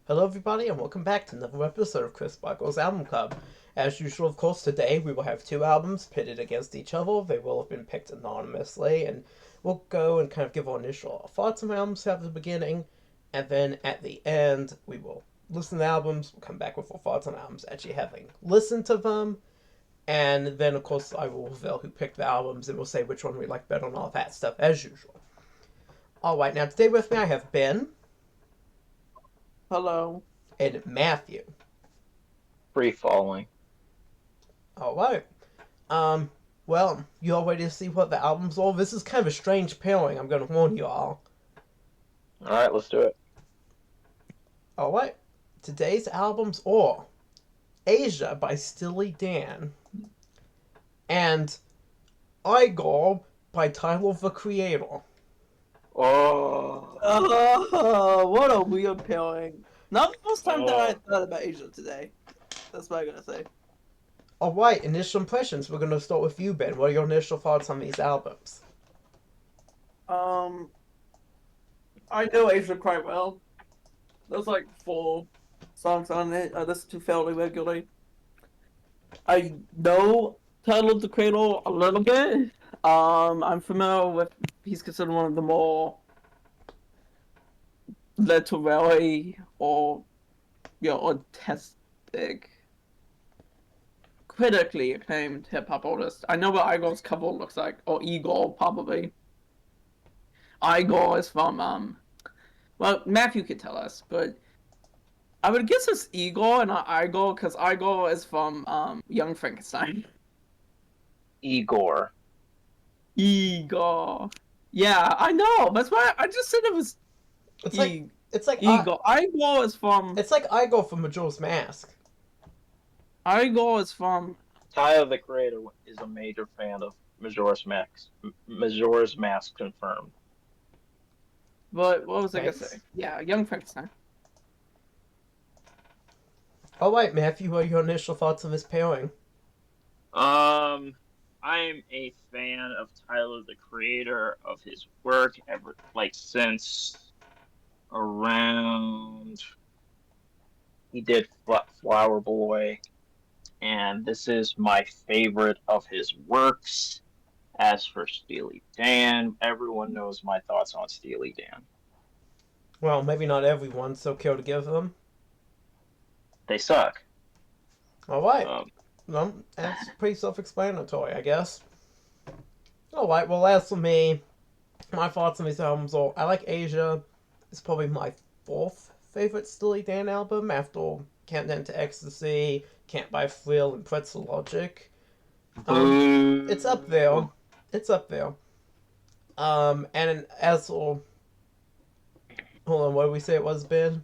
Hello, everybody, and welcome back to another episode of Chris Buckle's Album Club. As usual, of course, today we will have two albums pitted against each other. They will have been picked anonymously, and we'll go and kind of give our initial thoughts on the albums at the beginning, and then at the end, we will listen to the albums, we'll come back with our thoughts on albums, actually having listened to them, and then, of course, I will reveal who picked the albums, and we'll say which one we like better and all that stuff, as usual. Alright, now today with me I have Ben. Hello. And Matthew. Free falling. Alright. Well, you all ready to see what the albums are? This is kind of a strange pairing, I'm gonna warn you all. Alright, let's do it. Alright. Today's albums are Asia by Steely Dan and Igor by Tyler the Creator. Oh, What a weird pairing. Not the first time that I thought about Asia today. That's what I gotta say. Alright, initial impressions. We're gonna start with you, Ben. What are your initial thoughts on these albums? I know Asia quite well. There's like 4 songs on it I listen to fairly regularly. I know Titled the Cradle a little bit. I'm familiar with, he's considered one of the more literary or artistic, critically acclaimed hip hop artist. I know what Igor's cover looks like, or Igor probably. Igor is from well, Matthew could tell us, but I would guess it's Igor and not Igor, because Igor is from Young Frankenstein. Igor. Igor. Yeah, I know. That's why I just said it was It's like Igor. Igor is from. It's like Igor from Majora's Mask. Igor is from. Tyler the Creator is a major fan of Majora's Mask. Majora's Mask confirmed. What was I gonna Thanks. say? Yeah, Young Frankenstein. Alright, Matthew, what are your initial thoughts on this pairing? I'm a fan of Tyler, the Creator, of his work ever since around he did Flower Boy, and this is my favorite of his works. As for Steely Dan, everyone knows my thoughts on Steely Dan. Well, maybe not everyone, so care to give them? They suck. Alright. Well, that's pretty self-explanatory, I guess. Alright, well, as for me, my thoughts on these albums are, I like Asia. It's probably my 4th favorite Steely Dan album after Countdown to Ecstasy, Can't Buy Thrill, and Pretzel Logic. It's up there. It's up there. And as for... Hold on, what did we say it was, Ben?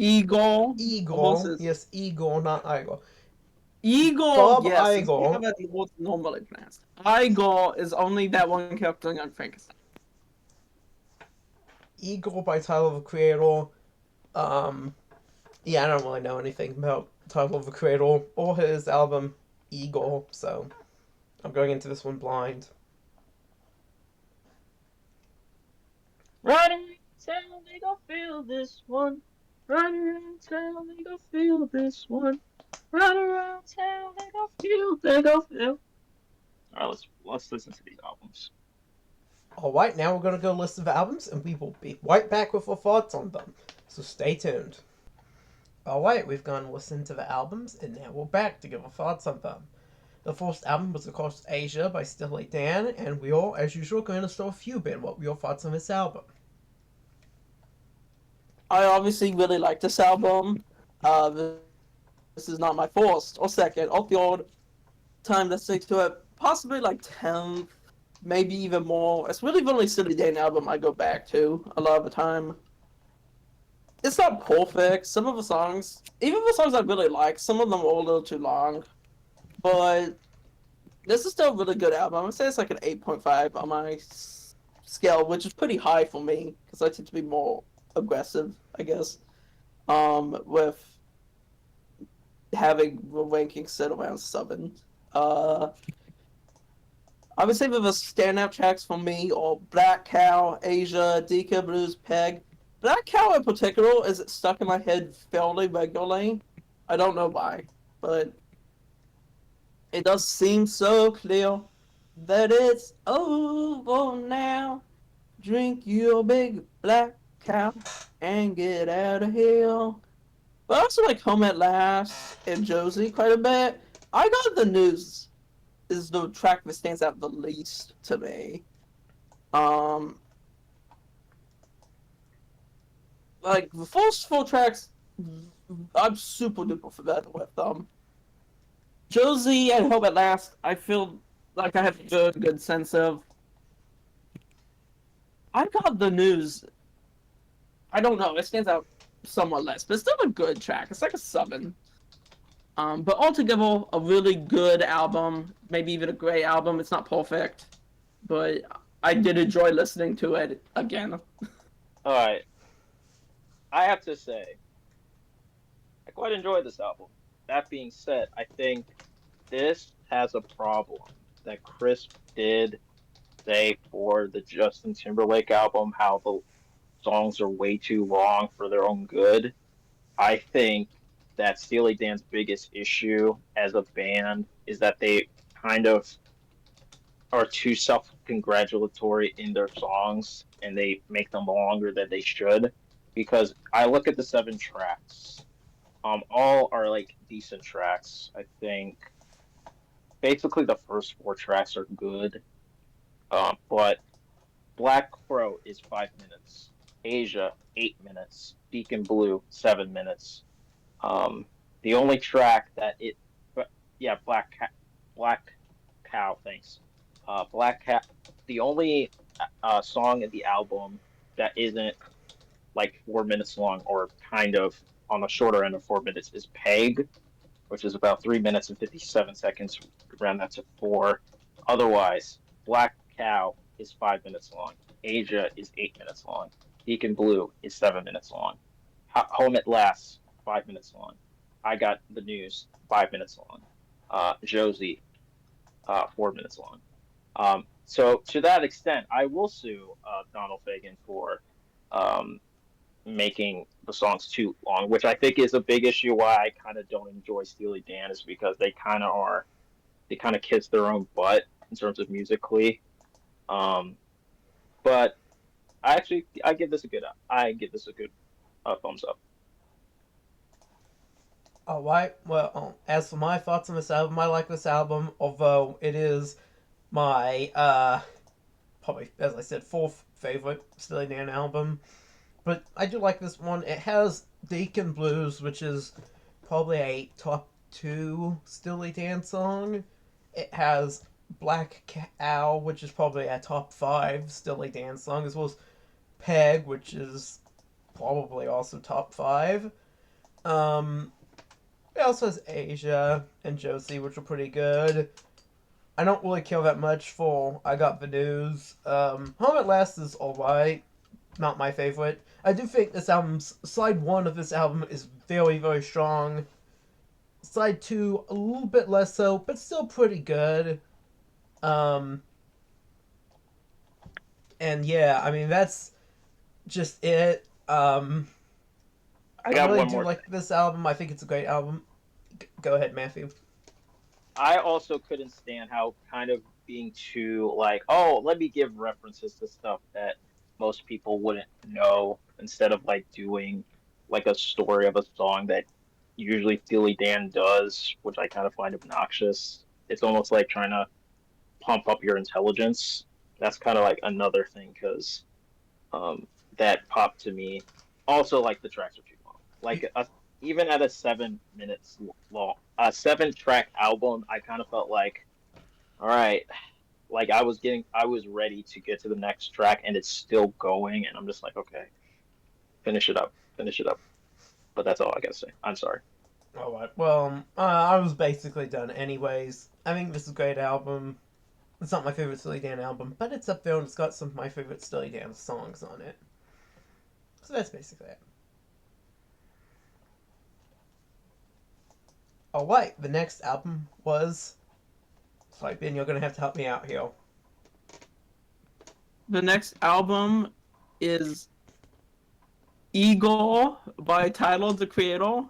Igor. Igor. Yes, Igor, not Igor. Igor. Bob yes, Igor. About the words normally pronounced. Igor is only that one character in Young Frankenstein. Igor by Tyler the Creator. Yeah, I don't really know anything about Tyler the Creator or his album Igor, so I'm going into this one blind. Right around town, they gon' feel this one. Right around town, they gon' feel this one. Right around town, they gon' feel. Alright, let's listen to these albums. Alright, now we're gonna go listen to the albums, and we will be right back with our thoughts on them. So stay tuned. Alright, we've gone and listened to the albums, and now we're back to give our thoughts on them. The first album was, of course, Asia by Steely Dan, and we all, as usual, going to start with you, Ben. What were your thoughts on this album? I obviously really like this album. This is not my first or second or third time listening to it. Possibly like 10th, maybe even more. It's really the only Steely Dan album I go back to a lot of the time. It's not perfect. Some of the songs, even the songs I really like, some of them are a little too long. But this is still a really good album. I would say it's like an 8.5 on my scale, which is pretty high for me because I tend to be more aggressive, I guess, with having the rankings set around 7. I would say that the standout tracks for me are Black Cow, Asia, Deca Blues, Peg. Black Cow in particular is stuck in my head fairly regularly. I don't know why, but it does seem so clear that it's over now. Drink your big black cow and get out of here. But I also like Home at Last and Josie quite a bit. I Got the News is the track that stands out the least to me. Um, like the first four tracks, I'm super duper familiar with them. Josie and Home at Last, I feel like I have a good sense of. I Got the News. I don't know. It stands out somewhat less, but it's still a good track. It's like a 7. But altogether, a really good album. Maybe even a great album. It's not perfect, but I did enjoy listening to it again. All right, I have to say, I quite enjoyed this album. That being said, I think this has a problem that Chris did say for the Justin Timberlake album, how the songs are way too long for their own good. I think that Steely Dan's biggest issue as a band is that they kind of are too self-congratulatory in their songs and they make them longer than they should. Because I look at the 7 tracks, all are like decent tracks. I think basically the first 4 tracks are good, but Black Crow is 5 minutes, Asia 8 minutes, Deacon Blue 7 minutes. Um, the only track that it, but yeah, Black Cow. Thanks. Black Cow. The only song in the album that isn't like 4 minutes long or kind of on the shorter end of 4 minutes is Peg, which is about 3 minutes and 57 seconds. Round that to 4. Otherwise, Black Cow is 5 minutes long. Asia is 8 minutes long. Deacon Blue is 7 minutes long. Home at Last 5 minutes long. I Got the News 5 minutes long. Josie 4 minutes long. So to that extent, I will sue Donald Fagen for um, making the songs too long, which I think is a big issue. Why I kind of don't enjoy Steely Dan is because they kind of kiss their own butt in terms of musically. Um, but I give this a good thumbs up. Alright, well, as for my thoughts on this album, I like this album, although it is my, probably, as I said, fourth favorite Steely Dan album. But I do like this one. It has Deacon Blues, which is probably a top 2 Steely Dan song. It has Black Cow, which is probably a top 5 Steely Dan song, as well as Peg, which is probably also top 5. Um, it also has Asia and Josie, which are pretty good. I don't really care that much for I Got the News. Home at Last is alright. Not my favorite. I do think this album's side 1 of this album is very, very strong. Side 2 a little bit less so, but still pretty good. Um, and yeah, I mean that's just it. I I got really one do more like thing. this album. I think it's a great album. Go ahead, Matthew. I also couldn't stand how kind of being too like, oh, let me give references to stuff that most people wouldn't know instead of like doing like a story of a song that usually Steely Dan does, which I kind of find obnoxious. It's almost like trying to pump up your intelligence. That's kind of like another thing because um, that popped to me. Also, like the tracks are too long. Even at a 7 minutes long, a 7 track album, I kind of felt like, all right, like I was ready to get to the next track, and it's still going, and I'm just like, okay, finish it up. But that's all I gotta say. I'm sorry. Alright, well, I was basically done anyways. I think this is a great album. It's not my favorite Steely Dan album, but it's up there and it's got some of my favorite Steely Dan songs on it. So that's basically it. Alright, the next album was. Sorry, Ben, you're gonna have to help me out here. The next album is Igor by Tyler, the Creator.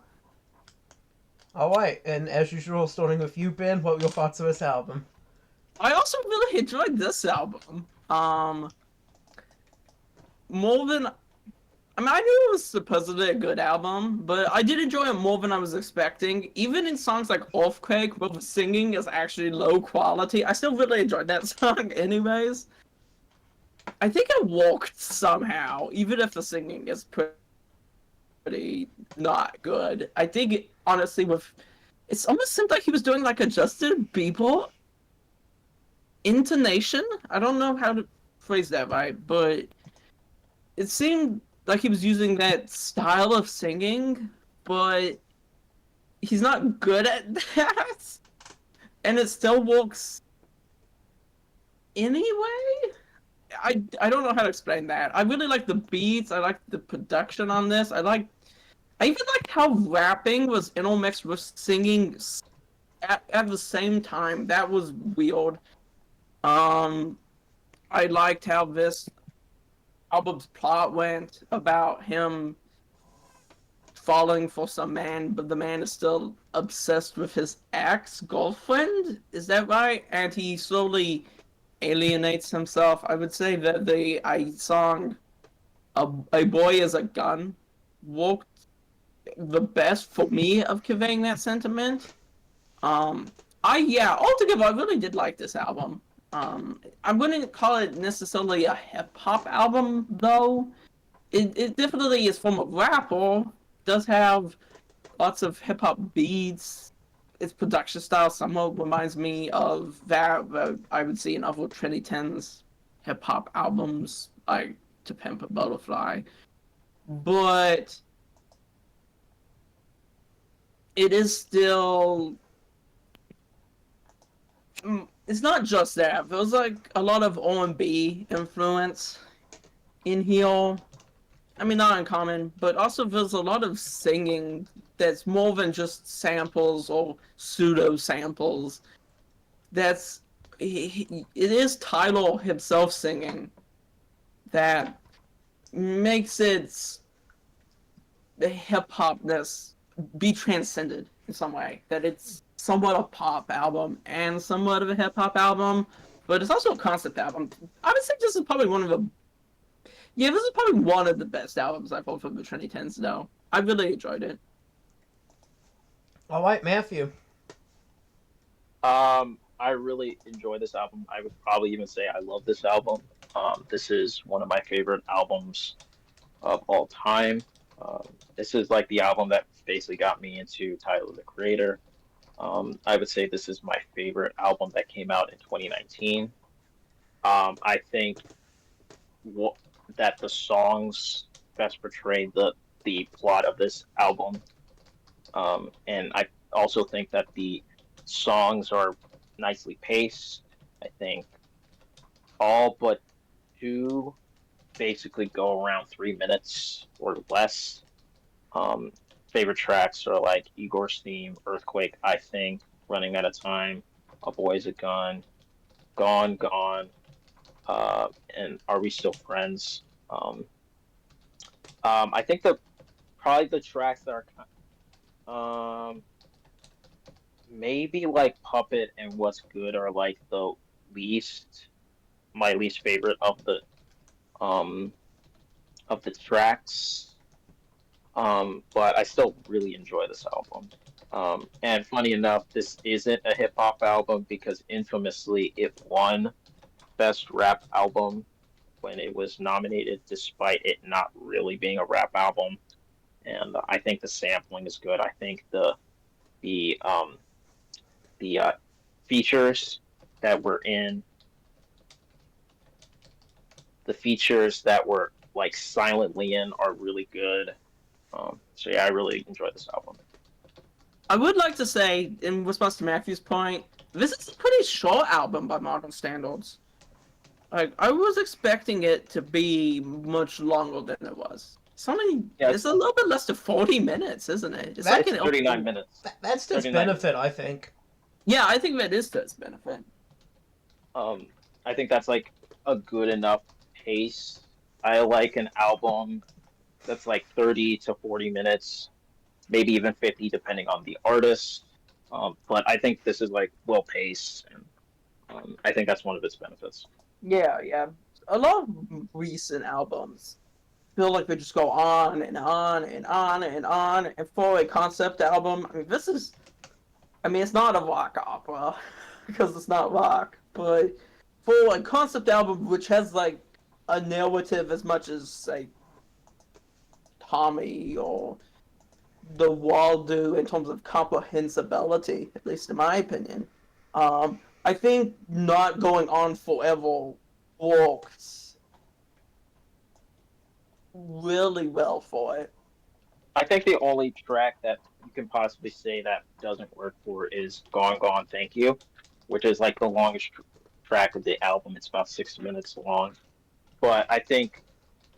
Alright, and as usual, starting with you, Ben, what were your thoughts of this album? I also really enjoyed this album. More than I knew it was supposedly a good album, but I did enjoy it more than I was expecting. Even in songs like Earthquake, where the singing is actually low quality, I still really enjoyed that song anyways. I think it worked somehow, even if the singing is pretty not good. I think, honestly, it's almost seemed like he was doing like a Justin Bieber intonation. I don't know how to phrase that right, but it seemed like he was using that style of singing, but he's not good at that, and it still works anyway. I don't know how to explain that. I really like the beats. I like the production on this. I even like how rapping was intermixed with singing at the same time. That was weird. I liked how this album's plot went about him falling for some man, but the man is still obsessed with his ex-girlfriend. Is that right? And he slowly alienates himself. I would say that the song "A Boy Is a Gun" worked the best for me of conveying that sentiment. Altogether, I really did like this album. I wouldn't call it necessarily a hip hop album though. It definitely is from a rapper. Does have lots of hip hop beats. Its production style somewhat reminds me of that I would see in other 2010s hip hop albums, like To Pimp a Butterfly. But it is still. It's not just that. There's like a lot of R&B influence in here. I mean, not uncommon, but also there's a lot of singing that's more than just samples or pseudo samples. It is Tyler himself singing that makes its hip hopness be transcended in some way. That it's somewhat a pop album and somewhat of a hip hop album, but it's also a concept album. I would say this is probably this is probably one of the best albums I've heard from the 2010s, though. I really enjoyed it. Alright, Matthew. I really enjoy this album. I would probably even say I love this album. This is one of my favorite albums of all time. This is like the album that basically got me into Tyler, the Creator. I would say this is my favorite album that came out in 2019. I think that the songs best portray the plot of this album, and I also think that the songs are nicely paced. I think all but two basically go around 3 minutes or less. Favorite tracks are like Igor's theme, Earthquake, I Think, Running Out of Time, A Boy's a Gun, Gone, Gone, and Are We Still Friends? I think probably the tracks that are maybe like Puppet and What's Good are like my least favorite of the tracks. But I still really enjoy this album. And funny enough, this isn't a hip hop album because infamously it won Best Rap Album when it was nominated, despite it not really being a rap album. And I think the sampling is good. I think the features that were in the features that were like silently in are really good. So yeah, I really enjoyed this album. I would like to say, in response to Matthew's point, this is a pretty short album by modern standards. Like, I was expecting it to be much longer than it was. It's a little bit less than 40 minutes, isn't it? It's like 39 minutes. That's to its benefit, I think. Yeah, I think that is to its benefit. I think that's like a good enough pace. I like an album that's like 30 to 40 minutes, maybe even 50 depending on the artist. But I think this is like well paced, and I think that's one of its benefits. Yeah, yeah. A lot of recent albums feel like they just go on and on and on and on. And for a concept album, I mean, this is, I mean, it's not a rock opera because it's not rock, but for a concept album which has like a narrative as much as say Tommy or The Wall do in terms of comprehensibility, at least in my opinion. I think not going on forever works really well for it. I think the only track that you can possibly say that doesn't work for is Gone Gone Thank You, which is like the longest track of the album. It's about 6 minutes long. But I think,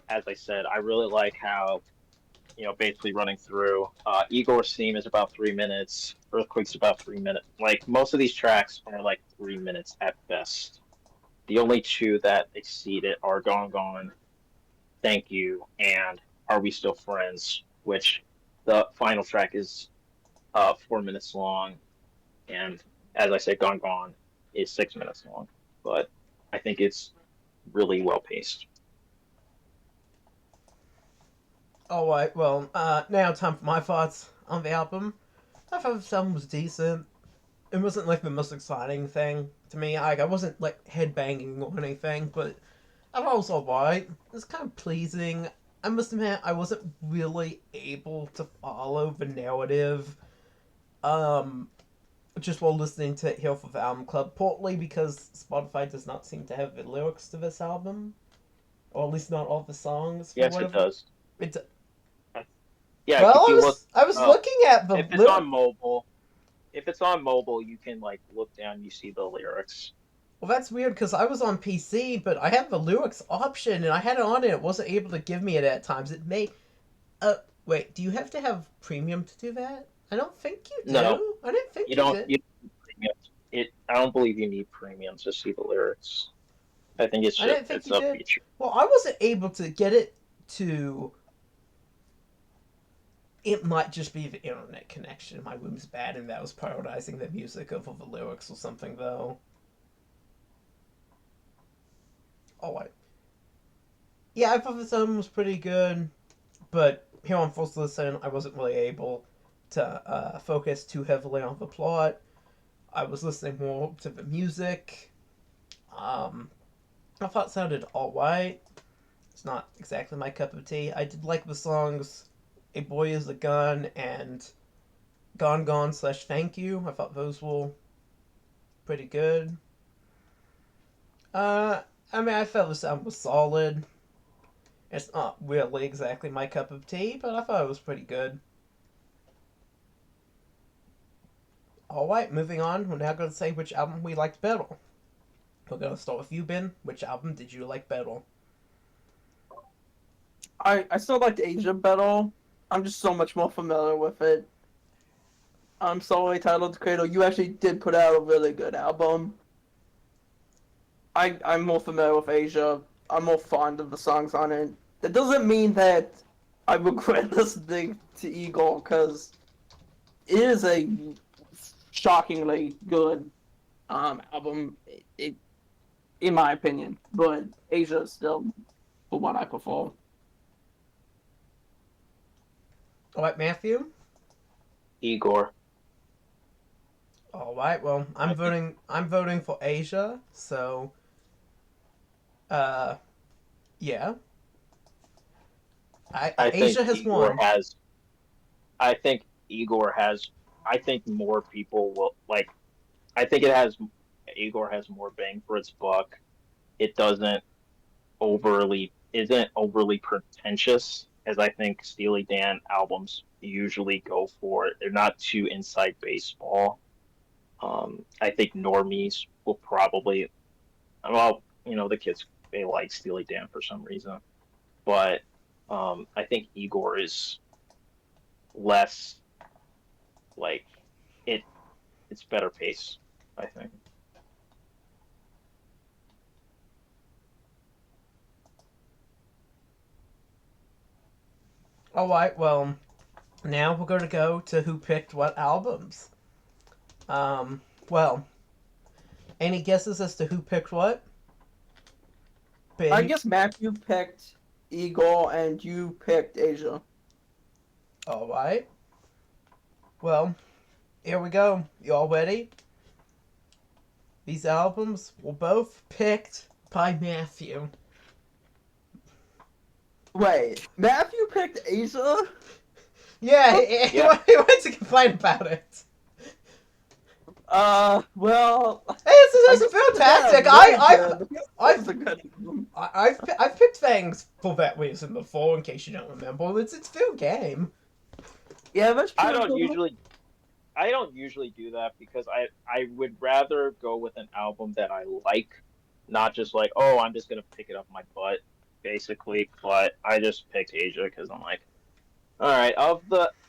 as I said, I really like how, basically running through. Igor's theme is about 3 minutes. Earthquake's about 3 minutes. Like most of these tracks are like 3 minutes at best. The only two that exceed it are Gone Gone, Thank You, and Are We Still Friends, which the final track is 4 minutes long, and as I said, Gone Gone is 6 minutes long. But I think it's really well paced. Alright, well, now time for my thoughts on the album. I thought this album was decent. It wasn't like the most exciting thing to me. Like, I wasn't like headbanging or anything, but I thought it was alright. It was kind of pleasing. I must admit, I wasn't really able to follow the narrative. Just while listening to it here for the album club, partly because Spotify does not seem to have the lyrics to this album, or at least not all the songs. For Yes, it whatever. does. It Yeah, Well, if you look, I was looking at the if it's on mobile, you can like look down, you see the lyrics. Well, that's weird because I was on PC, but I had the lyrics option and I had it on and it wasn't able to give me it at times. It may. Wait, do you have to have premium to do that? I don't think you do. No, I didn't think you you don't. did. You don't need premium. I don't believe you need premium to see the lyrics. I think I didn't think it's you a did. feature. Well, I wasn't able to get it to. It might just be the internet connection. My room's bad, and that was prioritizing the music over the lyrics or something, though. Oh, I. Yeah, I thought this album was pretty good, but here on First Listen, I wasn't really able to focus too heavily on the plot. I was listening more to the music. I thought it sounded alright. It's not exactly my cup of tea. I did like the songs A Boy is a Gun and Gone Gone / Thank You. I thought those were pretty good. I mean, I felt this album was solid. It's not really exactly my cup of tea, but I thought it was pretty good. Alright, moving on. We're now going to say which album we liked better. We're going to start with you, Ben. Which album did you like better? I still liked Asia better. I'm just so much more familiar with it. I'm sorry, Untitled Chapter. You actually did put out a really good album. I'm more familiar with Asia. I'm more fond of the songs on it. That doesn't mean that I regret listening to Igor, because it is a shockingly good album, in my opinion. But Asia is still the one I prefer. Alright, Matthew? Igor. Alright, well, I'm voting for Asia, so yeah. I think Asia has Igor won. has. I think Igor has. I think more people will like. I think it has. Igor has more bang for its buck. It doesn't isn't overly pretentious as I think Steely Dan albums usually go for. They're not too inside baseball. I think normies will probably, well, the kids, they like Steely Dan for some reason, but I think Igor is less like it. It's better pace, I think. Alright, well, now we're going to go to who picked what albums. Well, any guesses as to who picked what? I Ben? guess Matthew picked Igor and you picked Asia. Alright. Well, here we go. You all ready? These albums were both picked by Matthew. Wait, Matthew picked Asia? Yeah, he Yeah. went to complain about it. Well... Hey, it's a fair tactic. I've a good one. I've picked things for that reason before. In case you don't remember, it's fair game. Yeah, that's true. I don't usually do that because I would rather go with an album that I like, not just like, oh, I'm just gonna pick it up my butt, basically. But I just picked Asia because I'm like, all right, out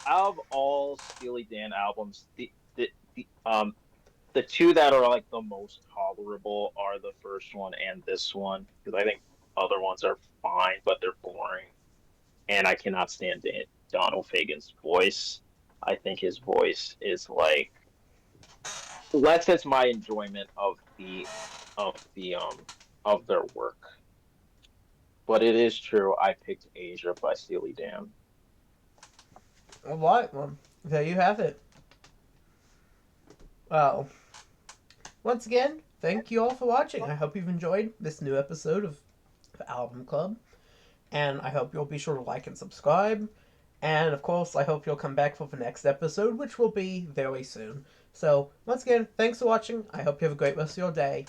of all Steely Dan albums, the two that are like the most tolerable are the first one and this one because I think other ones are fine, but they're boring, and I cannot stand Donald Fagen's voice. I think his voice is like lessens my enjoyment of the of their work. But it is true. I picked Asia by Steely Dan. Alright, well, there you have it. Well, once again, thank you all for watching. I hope you've enjoyed this new episode of Album Club. And I hope you'll be sure to like and subscribe. And of course, I hope you'll come back for the next episode, which will be very soon. So, once again, thanks for watching. I hope you have a great rest of your day.